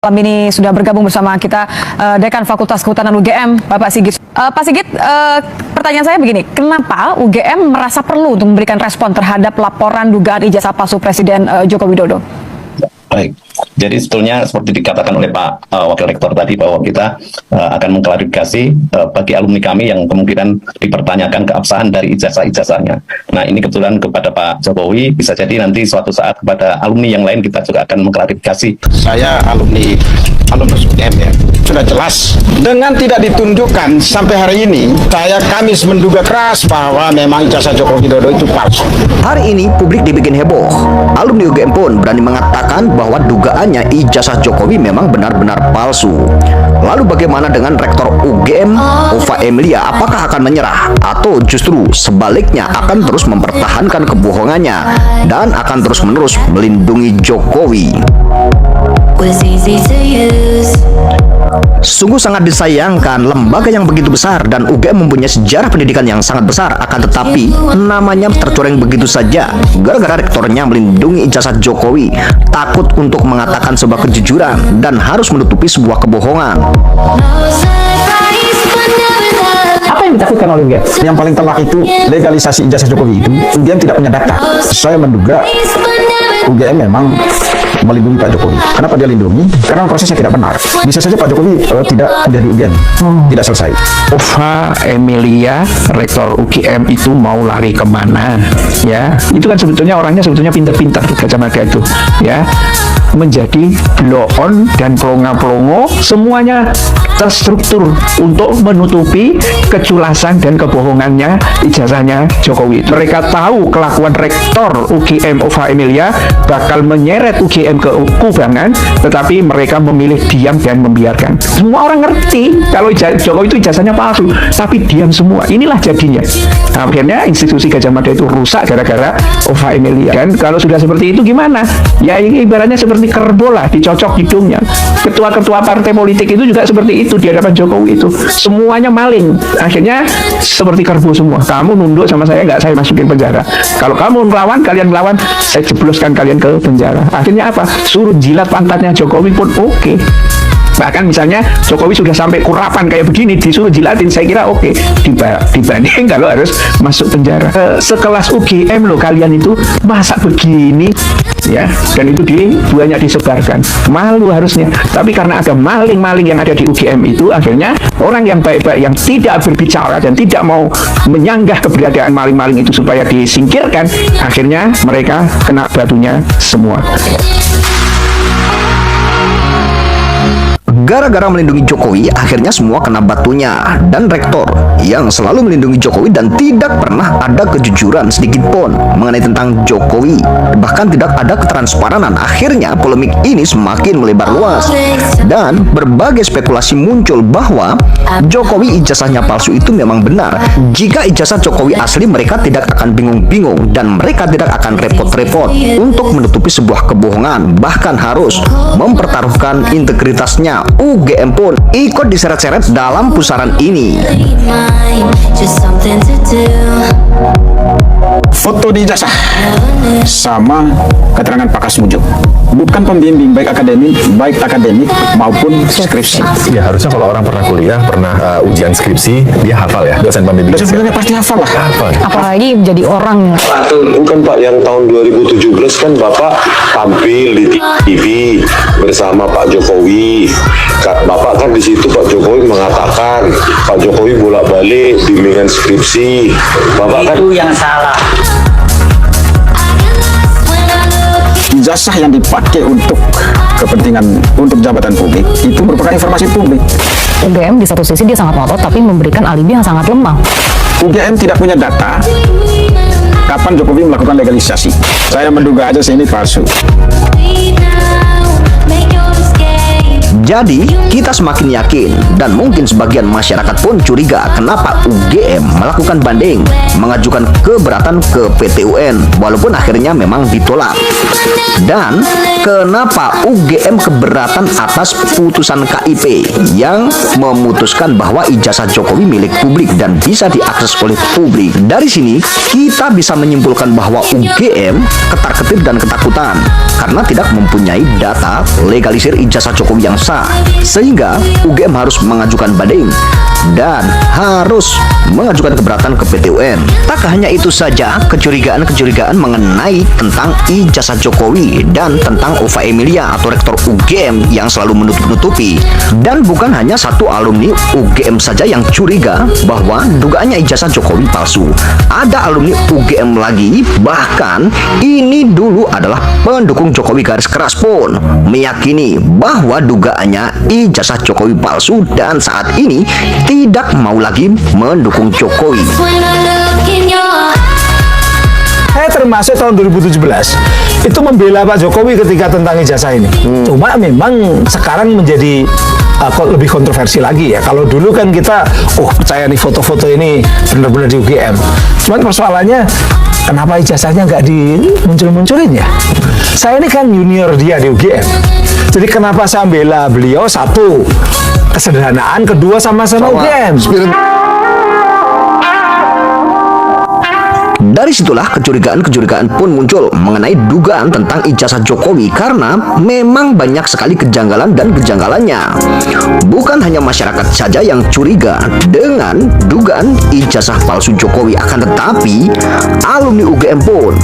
Malam ini sudah bergabung bersama kita Dekan Fakultas Kehutanan UGM, Bapak Sigit. Pak Sigit, pertanyaan saya begini, kenapa UGM merasa perlu untuk memberikan respon terhadap laporan dugaan ijazah palsu Presiden Joko Widodo? Baik, jadi sebetulnya seperti dikatakan oleh Pak Wakil Rektor tadi bahwa kita akan mengklarifikasi bagi alumni kami yang kemungkinan dipertanyakan keabsahan dari ijazah-ijazahnya. Nah ini kebetulan kepada Pak Jokowi, bisa jadi nanti suatu saat kepada alumni yang lain kita juga akan mengklarifikasi. Saya alumni UGM ya, sudah jelas dengan tidak ditunjukkan sampai hari ini, kami menduga keras bahwa memang ijazah Joko Widodo itu palsu. Hari ini publik dibikin heboh. Alumni UGM pun berani mengatakan bahwa dugaannya ijazah Jokowi memang benar-benar palsu. Lalu bagaimana dengan Rektor UGM, Ova Emilia? Apakah akan menyerah? Atau justru sebaliknya akan terus mempertahankan kebohongannya dan akan terus-menerus melindungi Jokowi? Sungguh sangat disayangkan lembaga yang begitu besar dan UGM mempunyai sejarah pendidikan yang sangat besar, akan tetapi namanya tercoreng begitu saja gara-gara rektornya melindungi ijazah Jokowi, takut untuk mengatakan sebuah kejujuran dan harus menutupi sebuah kebohongan. Apa yang ditakutkan oleh UGM? Yang paling telak itu legalisasi ijazah Jokowi itu UGM tidak punya data. Saya menduga UGM memang melindungi Pak Jokowi. Kenapa dia lindungi? Karena prosesnya tidak benar. Bisa saja Pak Jokowi tidak kuliah di UGM, tidak selesai. Ova Emilia, Rektor UGM itu mau lari kemana? Ya, itu kan sebetulnya orangnya pintar-pintar kacamata itu, ya, menjadi blow on dan pelongo-pelongo, semuanya terstruktur untuk menutupi keculasan dan kebohongannya ijazahnya Jokowi. Mereka tahu kelakuan Rektor UGM Ova Emilia bakal menyeret UGM ke kubangan, tetapi mereka memilih diam dan membiarkan. Semua orang ngerti kalau Jokowi itu ijazahnya palsu, tapi diam semua. Inilah jadinya. Akhirnya institusi Gajah Mada itu rusak gara-gara Ova Emilia. Dan kalau sudah seperti itu gimana? Ya ini ibaratnya seperti kerbau lah, dicocok hidungnya. Ketua-ketua partai politik itu juga seperti itu di hadapan Jokowi itu. Semuanya maling. Akhirnya seperti kerbau semua. Kamu nunduk sama saya, nggak saya masukin penjara. Kalau kamu melawan, kalian melawan, saya jebloskan kalian ke penjara. Akhirnya apa? Suruh jilat pantatnya Jokowi pun oke. Bahkan misalnya Jokowi sudah sampai kurapan kayak begini, disuruh jilatin, saya kira oke. Dibanding kalau harus masuk penjara. Sekelas UGM loh kalian itu, masa begini? Ya, dan itu banyak disebarkan. Malu harusnya. Tapi karena ada maling-maling yang ada di UGM itu, akhirnya orang yang baik-baik yang tidak berbicara dan tidak mau menyanggah keberadaan maling-maling itu supaya disingkirkan, akhirnya mereka kena batunya semua. Gara-gara melindungi Jokowi, akhirnya semua kena batunya. Dan rektor yang selalu melindungi Jokowi dan tidak pernah ada kejujuran sedikit pun mengenai tentang Jokowi, bahkan tidak ada ketransparanan. Akhirnya polemik ini semakin melebar luas dan berbagai spekulasi muncul bahwa Jokowi ijazahnya palsu itu memang benar. Jika ijazah Jokowi asli, mereka tidak akan bingung-bingung dan mereka tidak akan repot-repot untuk menutupi sebuah kebohongan, bahkan harus mempertaruhkan integritasnya. UGM pun ikut diseret-seret dalam pusaran ini. Foto di ijazah sama keterangan Pak Kasmujud, bukan pembimbing baik akademik maupun skripsi. Ya harusnya kalau orang pernah kuliah, pernah ujian skripsi, dia hafal ya, dosen pembimbing. Dosen pembimbingnya pasti hafal lah. Apalagi menjadi orang. Bukan Pak, yang tahun 2017 kan Bapak tampil di TV bersama Pak Jokowi. Bapak kan di situ Pak Jokowi mengatakan Pak Jokowi bolak-balik bimbingan skripsi. Bapak kan itu yang salah. Ijazah yang dipakai untuk kepentingan untuk jabatan publik itu merupakan informasi publik. UGM di satu sisi dia sangat ngotot, tapi memberikan alibi yang sangat lemah. UGM tidak punya data kapan Jokowi melakukan legalisasi. Saya menduga aja sih ini palsu. Jadi, kita semakin yakin dan mungkin sebagian masyarakat pun curiga kenapa UGM melakukan banding, mengajukan keberatan ke PT UN, walaupun akhirnya memang ditolak. Dan kenapa UGM keberatan atas putusan KIP yang memutuskan bahwa ijazah Jokowi milik publik dan bisa diakses oleh publik. Dari sini, kita bisa menyimpulkan bahwa UGM ketar-ketir dan ketakutan karena tidak mempunyai data legalisir ijazah Jokowi yang sah, sehingga UGM harus mengajukan banding dan harus mengajukan keberatan ke PT UN. Tak hanya itu saja, kecurigaan-kecurigaan mengenai tentang ijazah Jokowi dan tentang Ova Emilia atau rektor UGM yang selalu menutup-nutupi. Dan bukan hanya satu alumni UGM saja yang curiga bahwa dugaannya ijazah Jokowi palsu. Ada alumni UGM lagi, bahkan ini dulu adalah pendukung Jokowi garis keras pun meyakini bahwa dugaannya ijazah Jokowi palsu dan saat ini tidak mau lagi mendukung Jokowi. Saya termasuk tahun 2017 itu membela Pak Jokowi ketika tentang ijazah ini. Cuma memang sekarang menjadi kok lebih kontroversi lagi ya. Kalau dulu kan kita percaya nih foto-foto ini benar-benar di UGM. Cuman persoalannya kenapa ijazahnya nggak dimuncul-munculin ya? Saya ini kan junior dia di UGM. Jadi kenapa saya bela beliau? Satu, kesederhanaan, kedua sama-sama UGM. Dari situlah kecurigaan-kecurigaan pun muncul mengenai dugaan tentang ijazah Jokowi karena memang banyak sekali kejanggalan dan kejanggalannya. Bukan hanya masyarakat saja yang curiga dengan dugaan ijazah palsu Jokowi, akan tetapi alumni UGM pun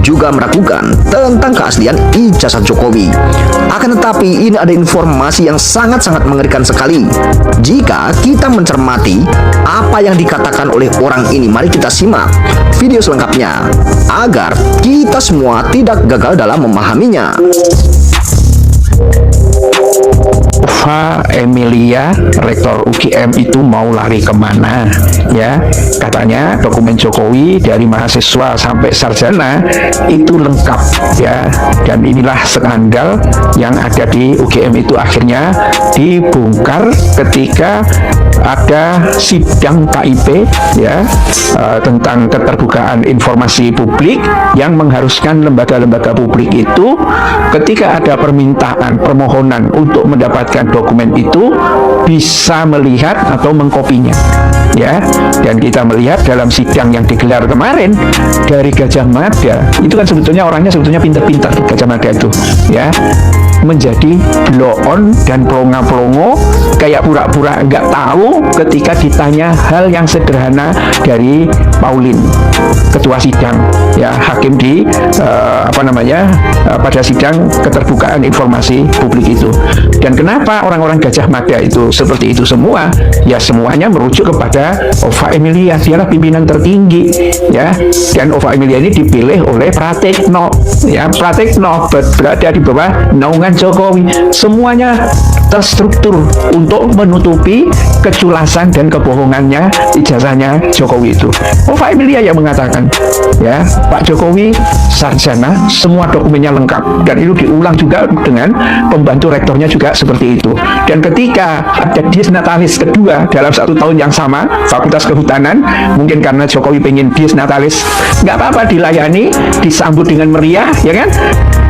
juga meragukan tentang keaslian ijazah Jokowi. Akan tetapi ini ada informasi yang sangat-sangat mengerikan sekali. Jika kita mencermati apa yang dikatakan oleh orang ini, mari kita simak video selengkapnya agar kita semua tidak gagal dalam memahaminya. Ova Emilia, rektor UGM itu mau lari kemana? Ya, katanya dokumen Jokowi dari mahasiswa sampai sarjana itu lengkap ya. Dan inilah skandal yang ada di UGM itu akhirnya dibongkar ketika ada sidang KIP ya tentang keterbukaan informasi publik yang mengharuskan lembaga-lembaga publik itu ketika ada permohonan untuk mendapatkan dokumen itu bisa melihat atau mengkopinya ya. Dan kita melihat dalam sidang yang digelar kemarin dari Gajah Mada itu kan sebetulnya orangnya pintar-pintar Gajah Mada itu ya, menjadi blow on dan pelongo-pelongo kayak pura-pura nggak tahu ketika ditanya hal yang sederhana dari Pauline, ketua sidang ya, hakim di pada sidang keterbukaan informasi publik itu. Dan kenapa orang-orang Gajah Mada itu seperti itu semua? Ya semuanya merujuk kepada Ova Emilia, dialah pimpinan tertinggi ya. Dan Ova Emilia ini dipilih oleh Pratikno ya, Pratikno berada di bawah naungan Jokowi. Semuanya terstruktur untuk menutupi keculasan dan kebohongannya ijazahnya Jokowi itu. Ova Emilia yang mengatakan ya, Pak Jokowi sarjana, semua dokumennya lengkap, dan itu diulang juga dengan pembantu rektornya juga seperti itu. Dan ketika ada dies natalis kedua dalam 1 tahun yang sama, Fakultas Kehutanan, mungkin karena Jokowi pengen dies natalis, nggak apa-apa, dilayani, disambut dengan meriah ya kan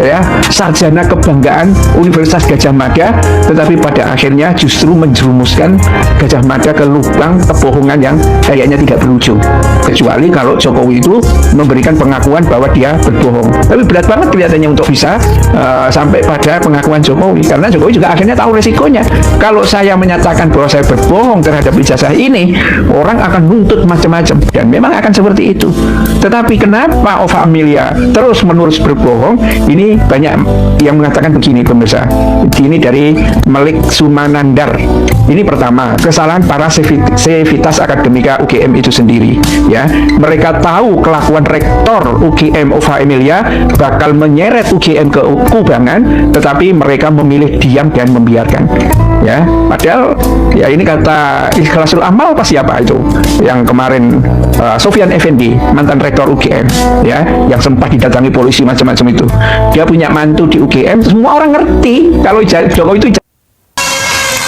ya, sarjana kebanggaan Universitas Gajah Mada, tetapi pada akhirnya justru menjerumuskan Gajah Mada ke lubang kebohongan yang kayaknya tidak berujung, kecuali kalau Jokowi itu memberikan pengakuan bahwa dia berbohong. Tapi berat banget kelihatannya untuk bisa sampai pada pengakuan Jokowi, karena Jokowi juga akhirnya tahu resikonya. Kalau saya menyatakan bahwa saya berbohong terhadap ijazah ini, orang akan nuntut macam-macam, dan memang akan seperti itu. Tetapi kenapa Ova Emilia terus menerus berbohong? Ini banyak yang mengatakan begini pemirsa. Ini dari Melik Sumanandar. Ini pertama, kesalahan para Civitas Akademika UGM itu sendiri ya. Mereka tahu kelakuan rektor UGM Ova Emilia bakal menyeret UGM ke kubangan, tetapi mereka memilih diam dan membiarkan ya. Padahal ya ini kata Ikhlasul Amal apa siapa itu yang kemarin Sofyan Effendi, mantan rektor UGM ya, yang sempat didatangi polisi macam-macam itu. Dia punya mantu di UGM, semua orang ngerti kalau Jokowi itu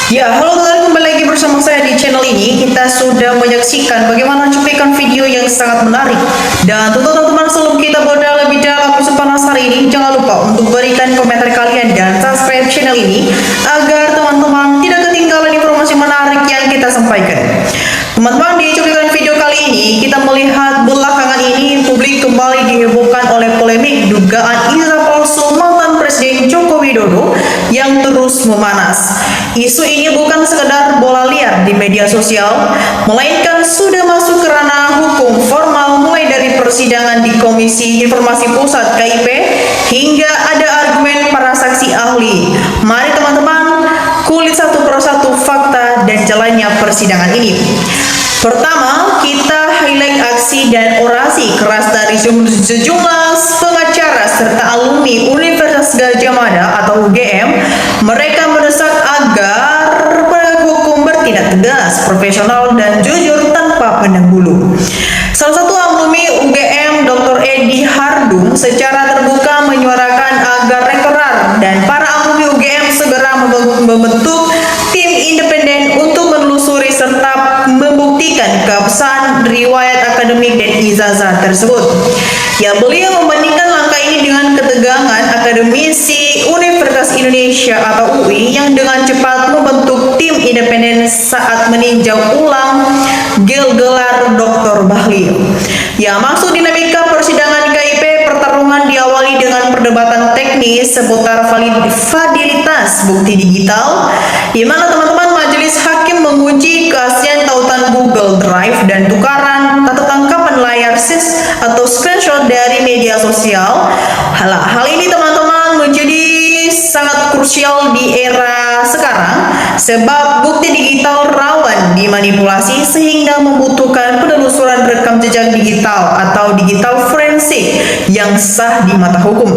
Ya, halo teman-teman, kembali lagi bersama saya di channel ini. Kita sudah menyaksikan bagaimana cuplikan video yang sangat menarik. Dan tentu teman-teman, sebelum kita berda lebih dalam isu panas hari ini, jangan lupa untuk berikan komentar kalian dan subscribe channel ini agar teman-teman tidak ketinggalan informasi menarik yang kita sampaikan. Teman-teman, di cuplikan video kali ini kita melihat belakangan ini publik kembali dihebohkan oleh polemik dugaan ijazah palsu mantan Presiden Joko Widodo yang terus memanas. Isu ini bukan sekedar bola liar di media sosial, melainkan sudah masuk ke ranah hukum formal mulai dari persidangan di Komisi Informasi Pusat KIP hingga ada argumen para saksi ahli. Mari teman-teman kulik satu persatu fakta dan jalannya persidangan ini. Pertama, kita highlight aksi dan orasi keras dari sejumlah pengacara serta alumni Universitas Gadjah Mada atau UGM. Mereka mendesak agar penegak hukum bertindak tegas, profesional, dan jujur tanpa pandang bulu. Salah satu alumni UGM, Dr. Edi Hardung, secara terbuka menyuarakan agar rektorat dan para alumni UGM segera membentuk tim independen untuk menelusuri serta membuktikan keabsahan riwayat akademik dan ijazah tersebut. Ya, beliau membandingkan langkah ini dengan ketegangan akademisi Universitas Indonesia atau UI yang dengan cepat membentuk tim independen saat meninjau ulang gelar Dr. Bahlil. Ya, maksud dinamika persidangan KIP, pertarungan diawali dengan perdebatan teknis seputar validitas bukti digital, di mana teman-teman majelis hakim menguji keaslian tautan Google Drive dan tukaran atau tangkapan layar atau screenshot dari media sosial. Hal ini teman-teman menjadi sangat krusial di era sekarang sebab bukti digital rawan dimanipulasi sehingga membutuhkan penelusuran rekam jejak digital atau digital forensik yang sah di mata hukum.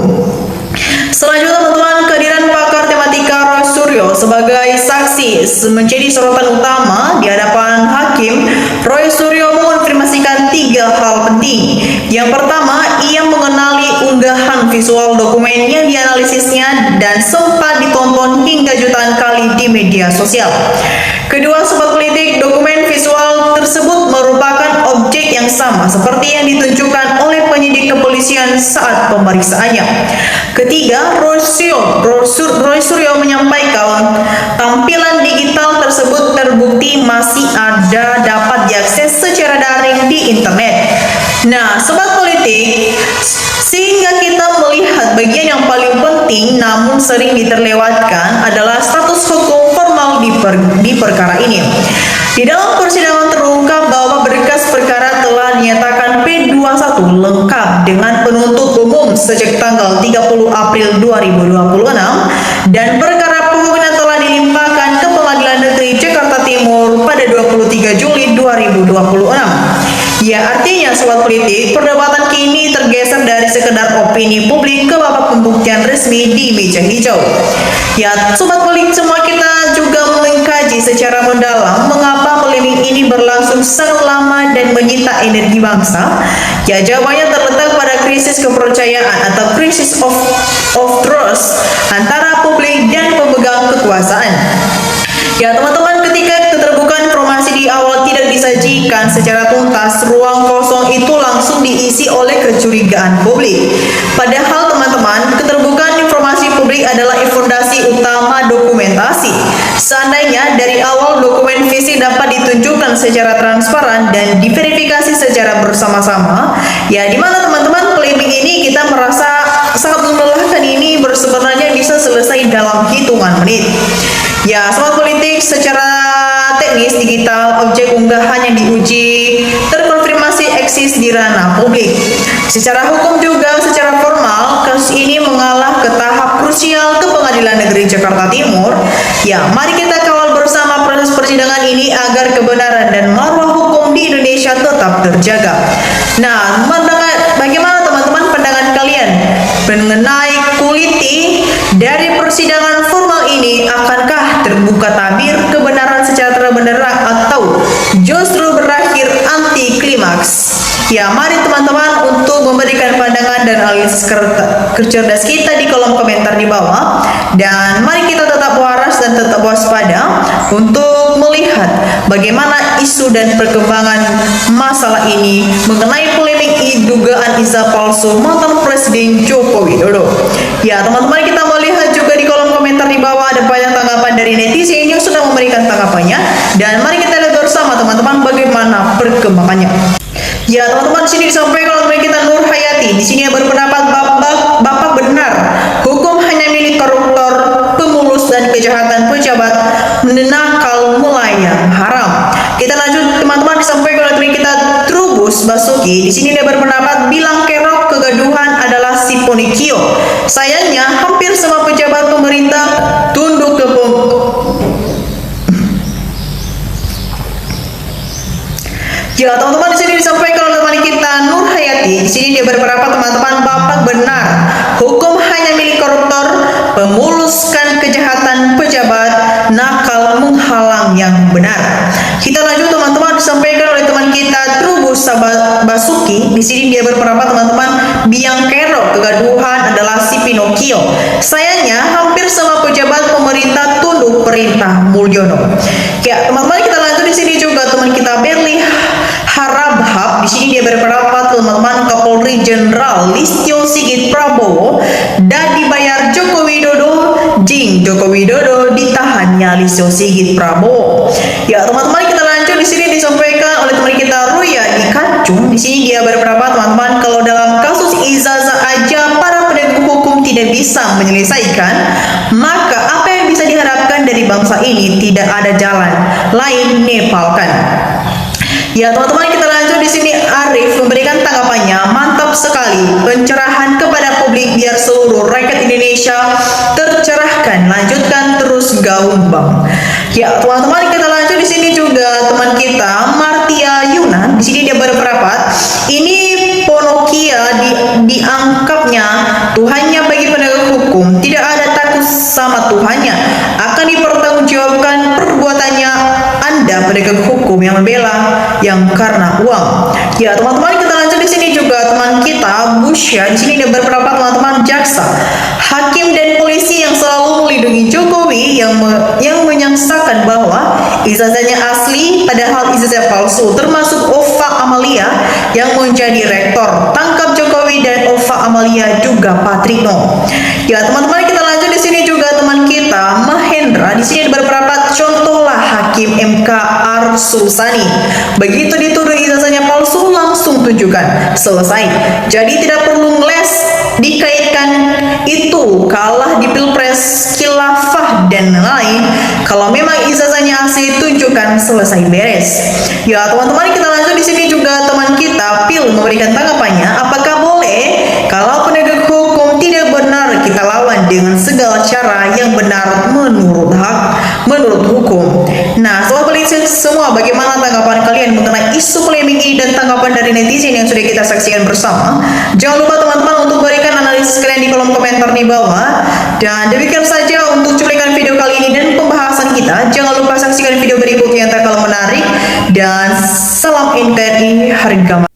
Selanjutnya teman-teman, kehadiran pakar tematika Roy Suryo sebagai saksi menjadi sorotan utama di hadapan hakim. Roy Suryo mengonfirmasikan 3 hal penting. Yang pertama, ia mengenali unggahan visual dokumen yang dianalisisnya dan sempat ditonton hingga jutaan kali di media sosial. Kedua, sobat politik, dokumen visual tersebut merupakan objek yang sama seperti yang ditunjukkan oleh penyidik kepolisian saat pemeriksaannya. Ketiga, Roy Suryo menyampaikan tampilan digital tersebut terbukti masih ada dapat diakses secara daring di internet. Nah, sobat politik, sehingga kita melihat bagian yang paling penting namun sering diterlewatkan adalah status hukum formal di perkara ini. Di dalam persidangan terungkap bahwa berkas perkara telah dinyatakan P21 lengkap dengan penuntut umum sejak tanggal 30 April 2026 dan perkara pengumuman telah dilimpahkan ke Pengadilan Negeri Jakarta Timur pada 23 Juli 2026. Ya, artinya sobat politik, perdebatan kini tergeser dari sekedar opini publik ke babak pembuktian resmi di meja hijau. Ya, sobat politik semua, kita juga mengkaji secara mendalam mengapa polemik ini berlangsung sangat lama dan menyita energi bangsa. Ya, jawabannya terletak pada krisis kepercayaan atau krisis of trust antara publik dan pemegang kekuasaan. Ya teman-teman, ketika keterbukaan informasi di awal tidak disajikan secara tuntas, ruang kosong itu langsung diisi oleh kecurigaan publik. Padahal teman-teman, keterbukaan informasi publik adalah fondasi utama dokumentasi. Seandainya dari awal dokumen visi dapat ditunjukkan secara transparan dan diverifikasi secara bersama-sama, ya dimana teman-teman polemik ini kita merasa sangat melelahkan ini sebenarnya bisa selesai dalam hitungan menit. Ya, sobat politik, secara teknis digital objek unggahan yang diuji terkonfirmasi eksis di ranah publik. Secara hukum juga secara formal kasus ini mengalah ke tahap krusial ke Pengadilan Negeri Jakarta Timur. Ya, mari kita kawal bersama proses persidangan ini agar kebenaran dan marwah hukum di Indonesia tetap terjaga. Nah, bagaimana teman-teman pandangan kalian mengenai kuliti dari persidangan formal ini? Akankah terbuka tabir kebenaran secara terang-benderang atau justru berakhir anti klimaks? Ya, mari teman-teman untuk memberikan pandangan dan analisis cerdas kita di kolom komentar di bawah. Dan mari kita tetap waras dan tetap waspada. untuk melihat bagaimana isu dan perkembangan masalah ini mengenai polemik dugaan ijazah palsu mantan Presiden Joko Widodo. Ya teman-teman, kita melihat juga di kolom komentar di bawah ada banyak tanggapan dari netizen yang sudah memberikan tanggapannya, dan mari kita lihat bersama teman-teman bagaimana perkembangannya. Ya teman-teman, di sini disampaikan oleh kita Nur Hayati. Di sini berpendapat Bapak benar, hukum hanya milik koruptor, pemulus dan kejahatan pejabat, nakal mulai yang haram. Kita lanjut teman-teman, disampaikan oleh kita Trubus Basuki. Di sini dia berpendapat bilang kerok kegaduhan adalah si Ponikio. Sayangnya hampir semua pejabat pemerintah tunduk ke Ya teman-teman, di sini disampaikan oleh teman kita Nur Hayati. Di sini dia berpendapat teman-teman Bapak benar, hukum hanya milik koruptor, pemuluskan kejahatan pejabat, nakal menghalang yang benar. Kita lanjut teman-teman, disampaikan oleh teman kita Trubus Basuki. Di sini dia berpendapat teman-teman biang kerok kegaduhan adalah si Pinocchio. Sayangnya hampir semua pejabat pemerintah tunduk perintah Mulyono. Ya teman-teman, kita lanjut di sini juga teman kita Berli Harabhab. Di sini dia berpendapat teman-teman Kapolri Jenderal Listio Sigit Prabowo dan dibayar Joko Widodo, jing Joko Widodo ditahannya Listio Sigit Prabowo. Ya teman-teman, kita lanjut di sini disampaikan oleh teman kita Ruya di Kacung. Di sini dia berpendapat teman-teman kalau dalam kasus ijazah aja para penegak hukum tidak bisa menyelesaikan, maka apa yang bisa diharapkan dari bangsa ini? Tidak ada jalan lain nepalkan. Ya teman-teman, kita lanjut di sini. Arif memberikan tanggapannya, mantap sekali pencerahan kepada publik biar seluruh rakyat Indonesia tercerahkan, lanjutkan terus gaung bang. Ya teman-teman, kita lanjut di sini juga teman kita Martia Yuna. Di sini dia berpendapat ini Ponokia dianggapnya Tuhannya bagi penegak hukum, tidak ada takut sama Tuhannya, akan dipertanggungjawabkan perbuatannya Anda penegak hukum yang membela yang karena uang. Ya teman-teman, kita lanjut di sini juga teman kita Busya. Di sini dia berpendapat teman-teman jaksa, hakim dan polisi yang selalu melindungi Jokowi yang menyangsakan bahwa ijazahnya asli padahal ijazah palsu, termasuk Ova Amalia yang menjadi rektor. Tangkap Jokowi dan Ova Amalia juga Patrino. Ya teman-teman, kita lanjut di sini juga teman kita Mahendra. Di sini berpendapat contohlah Hakim MK Arsulsani. Begitu dituduh ijazahnya palsu langsung tunjukkan, selesai. Jadi tidak perlu ngeles dikaitkan itu kalah di pilpres, khilafah dan lain. Kalau memang ijazahnya asli tunjukkan, selesai beres. Ya teman-teman, kita lanjut di sini juga teman kita Pil memberikan tanggapannya, apakah boleh kalau penegak hukum tidak benar kita lawan dengan segala cara yang benar menurut hukum. Nah setelah balik semua, bagaimana tanggapan kalian mengenai isu polemik ini dan tanggapan dari netizen yang sudah kita saksikan bersama? Jangan lupa teman-teman untuk berikan analisis kalian di kolom komentar di bawah. Dan demikian saja untuk cuplikan video kali ini dan pembahasan kita. Jangan lupa saksikan video berikutnya yang tak kalah menarik. Dan salam NKRI, harga